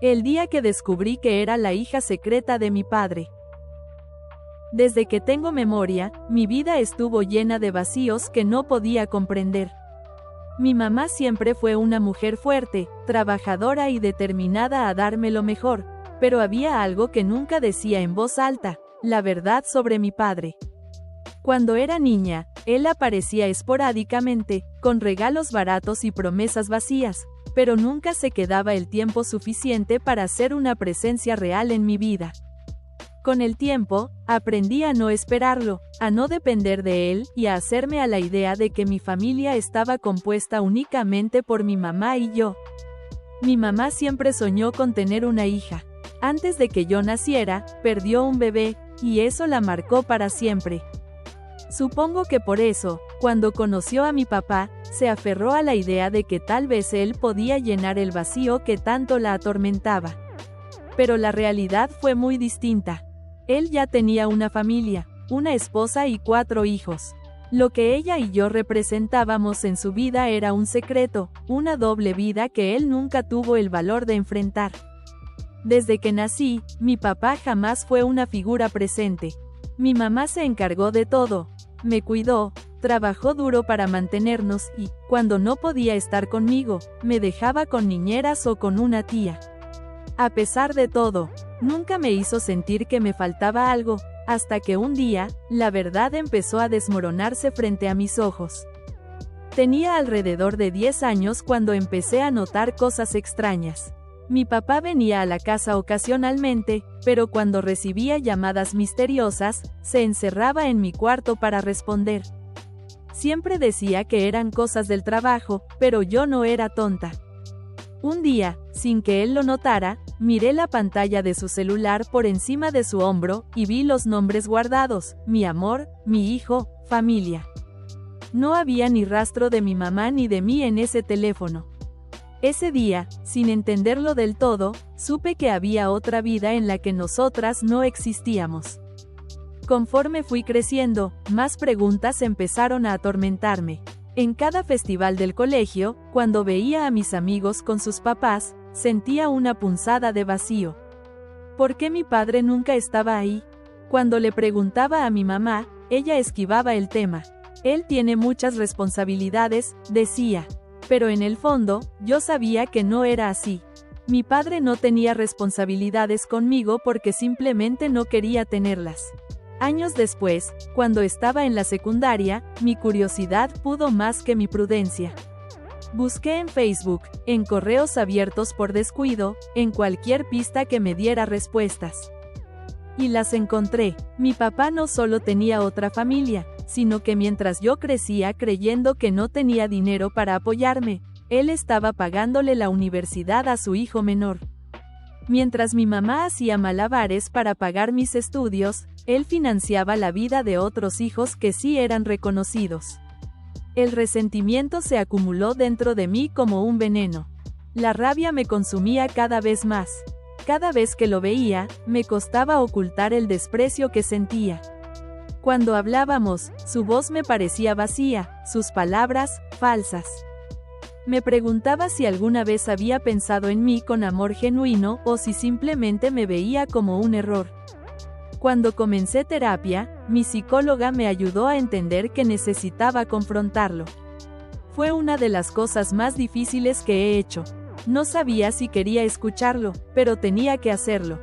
El día que descubrí que era la hija secreta de mi padre. Desde que tengo memoria, mi vida estuvo llena de vacíos que no podía comprender. Mi mamá siempre fue una mujer fuerte, trabajadora y determinada a darme lo mejor, pero había algo que nunca decía en voz alta, la verdad sobre mi padre. Cuando era niña, él aparecía esporádicamente, con regalos baratos y promesas vacías, pero nunca se quedaba el tiempo suficiente para ser una presencia real en mi vida. Con el tiempo, aprendí a no esperarlo, a no depender de él y a hacerme a la idea de que mi familia estaba compuesta únicamente por mi mamá y yo. Mi mamá siempre soñó con tener una hija. Antes de que yo naciera, perdió un bebé, y eso la marcó para siempre. Supongo que por eso, cuando conoció a mi papá, se aferró a la idea de que tal vez él podía llenar el vacío que tanto la atormentaba. Pero la realidad fue muy distinta. Él ya tenía una familia, una esposa y 4 hijos. Lo que ella y yo representábamos en su vida era un secreto, una doble vida que él nunca tuvo el valor de enfrentar. Desde que nací, mi papá jamás fue una figura presente. Mi mamá se encargó de todo, me cuidó, trabajó duro para mantenernos y, cuando no podía estar conmigo, me dejaba con niñeras o con una tía. A pesar de todo, nunca me hizo sentir que me faltaba algo, hasta que un día, la verdad empezó a desmoronarse frente a mis ojos. Tenía alrededor de 10 años cuando empecé a notar cosas extrañas. Mi papá venía a la casa ocasionalmente, pero cuando recibía llamadas misteriosas, se encerraba en mi cuarto para responder. Siempre decía que eran cosas del trabajo, pero yo no era tonta. Un día, sin que él lo notara, miré la pantalla de su celular por encima de su hombro, y vi los nombres guardados: mi amor, mi hijo, familia. No había ni rastro de mi mamá ni de mí en ese teléfono. Ese día, sin entenderlo del todo, supe que había otra vida en la que nosotras no existíamos. Conforme fui creciendo, más preguntas empezaron a atormentarme. En cada festival del colegio, cuando veía a mis amigos con sus papás, sentía una punzada de vacío. ¿Por qué mi padre nunca estaba ahí? Cuando le preguntaba a mi mamá, ella esquivaba el tema. Él tiene muchas responsabilidades, decía. Pero en el fondo, yo sabía que no era así. Mi padre no tenía responsabilidades conmigo porque simplemente no quería tenerlas. Años después, cuando estaba en la secundaria, mi curiosidad pudo más que mi prudencia. Busqué en Facebook, en correos abiertos por descuido, en cualquier pista que me diera respuestas. Y las encontré. Mi papá no solo tenía otra familia, sino que mientras yo crecía creyendo que no tenía dinero para apoyarme, él estaba pagándole la universidad a su hijo menor. Mientras mi mamá hacía malabares para pagar mis estudios, él financiaba la vida de otros hijos que sí eran reconocidos. El resentimiento se acumuló dentro de mí como un veneno. La rabia me consumía cada vez más. Cada vez que lo veía, me costaba ocultar el desprecio que sentía. Cuando hablábamos, su voz me parecía vacía, sus palabras, falsas. Me preguntaba si alguna vez había pensado en mí con amor genuino o si simplemente me veía como un error. Cuando comencé terapia, mi psicóloga me ayudó a entender que necesitaba confrontarlo. Fue una de las cosas más difíciles que he hecho. No sabía si quería escucharlo, pero tenía que hacerlo.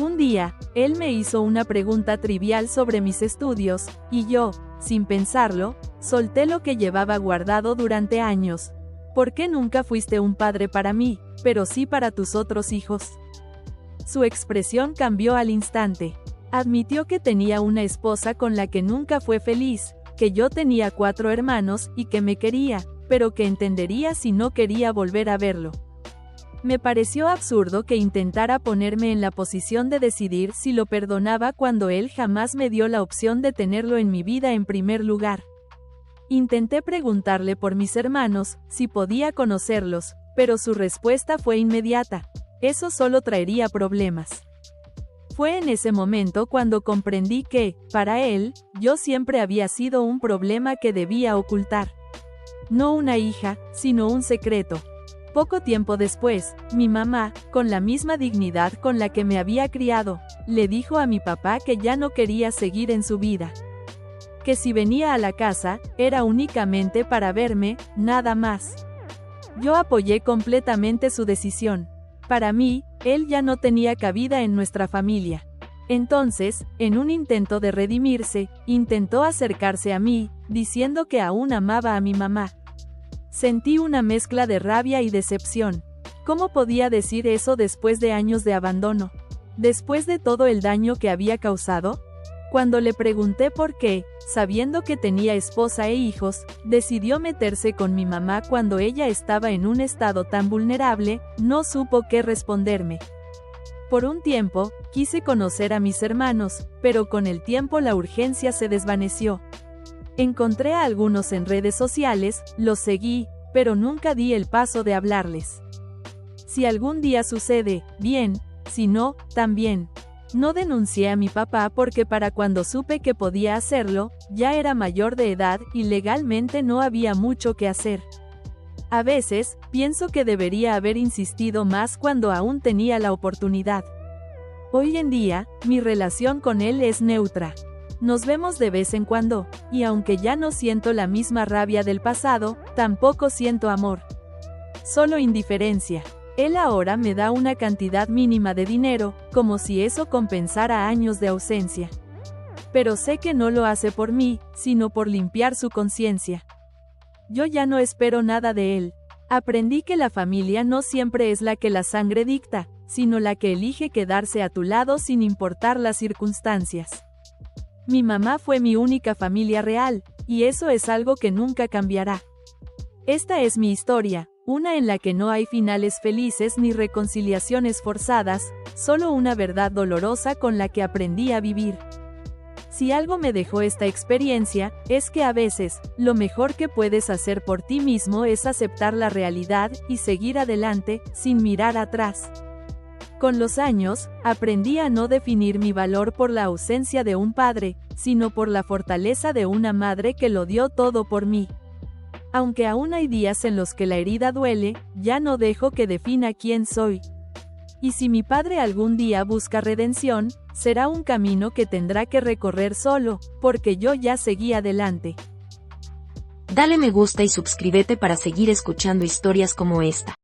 Un día, él me hizo una pregunta trivial sobre mis estudios, y yo, sin pensarlo, solté lo que llevaba guardado durante años. ¿Por qué nunca fuiste un padre para mí, pero sí para tus otros hijos? Su expresión cambió al instante. Admitió que tenía una esposa con la que nunca fue feliz, que yo tenía 4 hermanos y que me quería, pero que entendería si no quería volver a verlo. Me pareció absurdo que intentara ponerme en la posición de decidir si lo perdonaba cuando él jamás me dio la opción de tenerlo en mi vida en primer lugar. Intenté preguntarle por mis hermanos, si podía conocerlos, pero su respuesta fue inmediata: eso solo traería problemas. Fue en ese momento cuando comprendí que, para él, yo siempre había sido un problema que debía ocultar. No una hija, sino un secreto. Poco tiempo después, mi mamá, con la misma dignidad con la que me había criado, le dijo a mi papá que ya no quería seguir en su vida. Que si venía a la casa, era únicamente para verme, nada más. Yo apoyé completamente su decisión. Para mí, él ya no tenía cabida en nuestra familia. Entonces, en un intento de redimirse, intentó acercarse a mí, diciendo que aún amaba a mi mamá. Sentí una mezcla de rabia y decepción. ¿Cómo podía decir eso después de años de abandono? Después de todo el daño que había causado? Cuando le pregunté por qué, sabiendo que tenía esposa e hijos, decidió meterse con mi mamá cuando ella estaba en un estado tan vulnerable, no supo qué responderme. Por un tiempo, quise conocer a mis hermanos, pero con el tiempo la urgencia se desvaneció. Encontré a algunos en redes sociales, los seguí, pero nunca di el paso de hablarles. Si algún día sucede, bien, si no, también. No denuncié a mi papá porque para cuando supe que podía hacerlo, ya era mayor de edad y legalmente no había mucho que hacer. A veces, pienso que debería haber insistido más cuando aún tenía la oportunidad. Hoy en día, mi relación con él es neutra. Nos vemos de vez en cuando, y aunque ya no siento la misma rabia del pasado, tampoco siento amor. Solo indiferencia. Él ahora me da una cantidad mínima de dinero, como si eso compensara años de ausencia. Pero sé que no lo hace por mí, sino por limpiar su conciencia. Yo ya no espero nada de él. Aprendí que la familia no siempre es la que la sangre dicta, sino la que elige quedarse a tu lado sin importar las circunstancias. Mi mamá fue mi única familia real, y eso es algo que nunca cambiará. Esta es mi historia, una en la que no hay finales felices ni reconciliaciones forzadas, solo una verdad dolorosa con la que aprendí a vivir. Si algo me dejó esta experiencia, es que a veces, lo mejor que puedes hacer por ti mismo es aceptar la realidad y seguir adelante, sin mirar atrás. Con los años, aprendí a no definir mi valor por la ausencia de un padre, sino por la fortaleza de una madre que lo dio todo por mí. Aunque aún hay días en los que la herida duele, ya no dejo que defina quién soy. Y si mi padre algún día busca redención, será un camino que tendrá que recorrer solo, porque yo ya seguí adelante. Dale me gusta y suscríbete para seguir escuchando historias como esta.